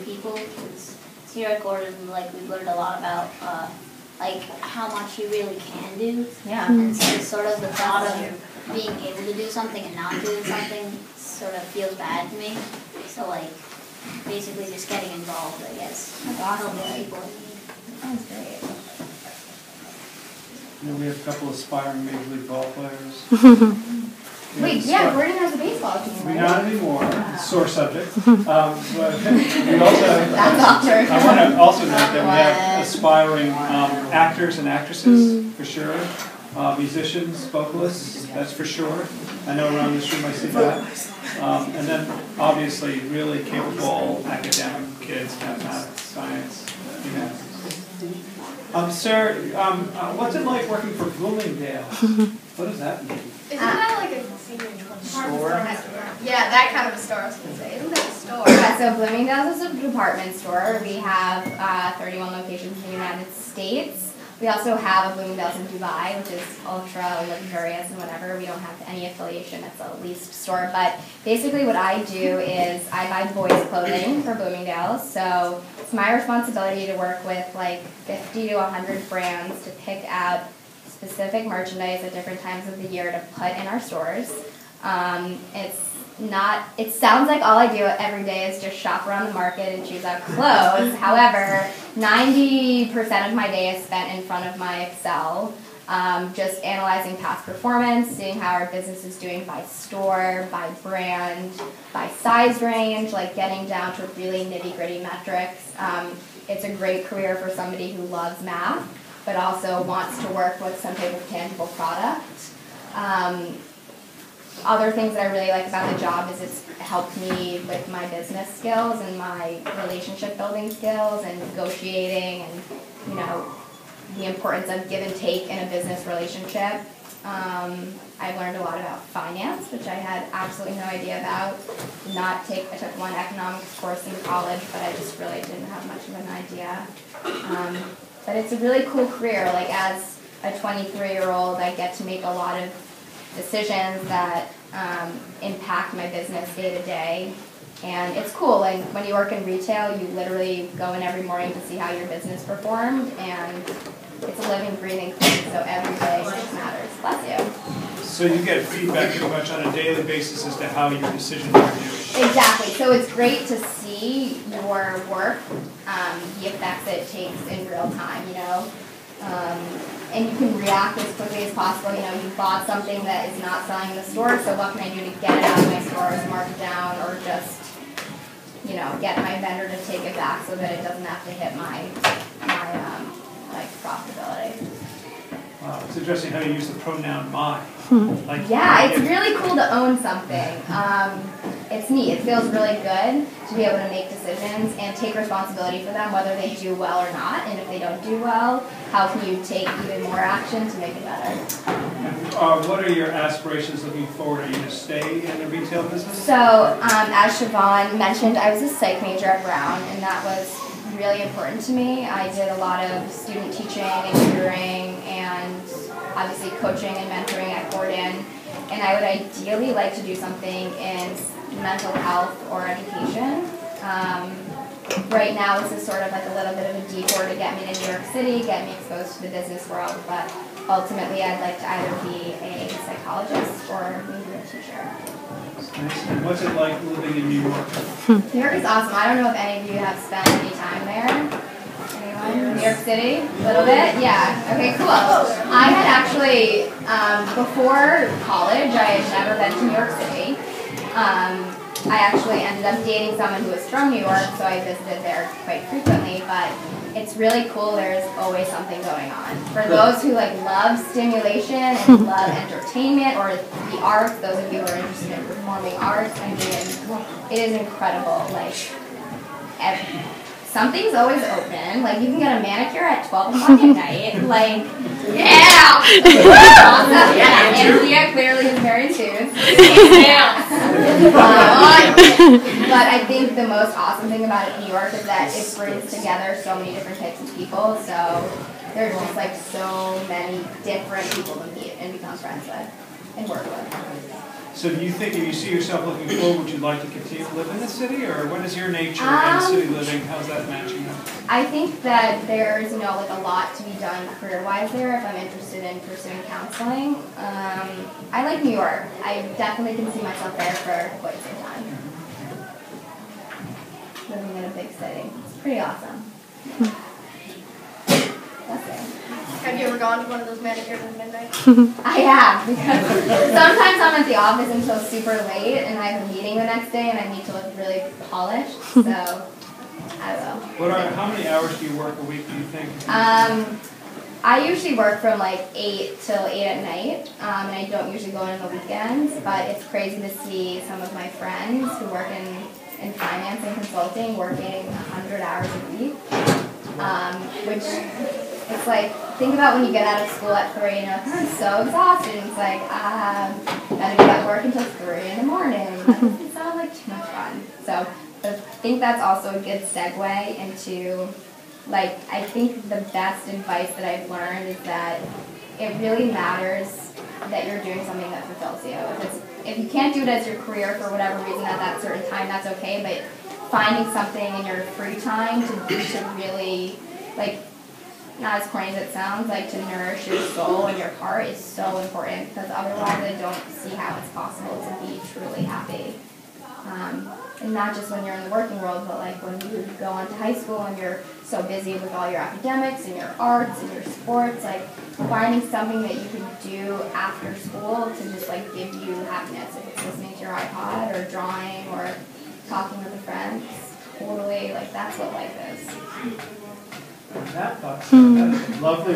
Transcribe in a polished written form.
people. Because here at Gordon, like, we've learned a lot about like how much you really can do. Yeah. And so sort of the thought of being able to do something and not doing something sort of feels bad to me. So like basically just getting involved, I guess. That's awesome. Helping people in need. Sounds great. You know, we have a couple aspiring Major League ball players. Wait, yeah, Gordon has a baseball team, right? Not anymore. Sore subject. But we also have, That's awkward. I want to also note that we have aspiring actors and actresses, for sure. Musicians, vocalists, that's for sure. I know around this room I see that. And then, obviously, really capable academic kids, mathematics, science, humanities. Sir, what's it like working for Bloomingdale? What does that mean? Isn't that like a Store? Yeah, that kind of a store, I was going to say. Isn't that a store? Yeah, so Bloomingdale's is a department store. We have 31 locations in the United States. We also have a Bloomingdale's in Dubai, which is ultra luxurious and whatever. We don't have any affiliation. It's a leased store. But basically what I do is I buy boys' clothing for Bloomingdale's. So it's my responsibility to work with like 50 to 100 brands to pick out specific merchandise at different times of the year to put in our stores. It sounds like all I do every day is just shop around the market and choose out clothes. However, 90% of my day is spent in front of my Excel, just analyzing past performance, seeing how our business is doing by store, by brand, by size range, like getting down to really nitty-gritty metrics. It's a great career for somebody who loves math, but also wants to work with some type of tangible product. Other things that I really like about the job is it's helped me with my business skills and my relationship building skills and negotiating and, you know, the importance of give and take in a business relationship. I've learned a lot about finance, which I had absolutely no idea about. I took one economics course in college, but I just really didn't have much of an idea. But it's a really cool career. Like as a 23-year-old, I get to make a lot of decisions that impact my business day to day. And it's cool. Like when you work in retail, you literally go in every morning to see how your business performed, and it's a living, breathing thing, so every day matters. Bless you. So you get feedback pretty much on a daily basis as to how your decisions are doing. Exactly. So it's great to see your work, the effects that it takes in real time, you know. And you can react as quickly as possible. You know, you bought something that is not selling in the store, so what can I do to get it out of my stores, mark it down, or just, you know, get my vendor to take it back so that it doesn't have to hit my like profitability. Wow, it's interesting how you use the pronoun my. Like, yeah, it's really cool to own something. It's neat. It feels really good to be able to make decisions and take responsibility for them, whether they do well or not. And if they don't do well, how can you take even more action to make it better? And, what are your aspirations looking forward? Are you going to stay in the retail business? So, as Siobhan mentioned, I was a psych major at Brown, and that was really important to me. I did a lot of student teaching and tutoring and obviously coaching and mentoring at Gordon. And I would ideally like to do something in mental health or education. Right now this is sort of like a little bit of a detour to get me to New York City, get me exposed to the business world, but ultimately I'd like to either be a psychologist or maybe a teacher. Nice. And what's it like living in New York? New York is awesome. I don't know if any of you have spent any time there. Anyone? New York City? A little bit? Yeah. Okay, cool. I had actually, before college, I had never been to New York City. I actually ended up dating someone who was from New York, so I visited there quite frequently, but it's really cool. There's always something going on. For those who like love stimulation and love entertainment or the arts, those of you who are interested in performing arts, I mean, it is incredible. Like, something's always open. Like, you can get a manicure at 12 o'clock at night. Like, yeah! Awesome. Yeah, Andrea clearly is very enthused. But I think the most awesome thing about New York is that it brings together so many different types of people. So there's just like so many different people to meet and become friends with and work with. So do you think, if you see yourself looking forward, would you like to continue to live in the city, or what is your nature and city living? How's that matching up? I think that there's, like a lot to be done career-wise there if I'm interested in pursuing counseling. I like New York. I definitely can see myself there for quite some time. Living in a big city. It's pretty awesome. That's it. Have you ever gone to one of those manicures at midnight? I have, because sometimes I'm at the office until super late and I have a meeting the next day and I need to look really polished, so I will. How many hours do you work a week, do you think? I usually work from like 8 till 8 at night, and I don't usually go in on the weekends, but it's crazy to see some of my friends who work in finance and consulting working 100 hours a week, which it's like, think about when you get out of school at 3 and I'm so exhausted, and it's like, gotta be at work until 3 in the morning. That doesn't sound like too much fun. So I think that's also a good segue into, like, I think the best advice that I've learned is that it really matters that you're doing something that fulfills you. If you can't do it as your career for whatever reason at that certain time, that's okay, but finding something in your free time to really, like, not as corny as it sounds, like to nourish your soul and your heart is so important, because otherwise I don't see how it's possible to be truly happy. And not just when you're in the working world, but like when you go on to high school and you're so busy with all your academics and your arts and your sports, like finding something that you can do after school to just like give you happiness. If it's listening to your iPod or drawing or talking with a friend, totally, like that's what life is. That thought, that is lovely.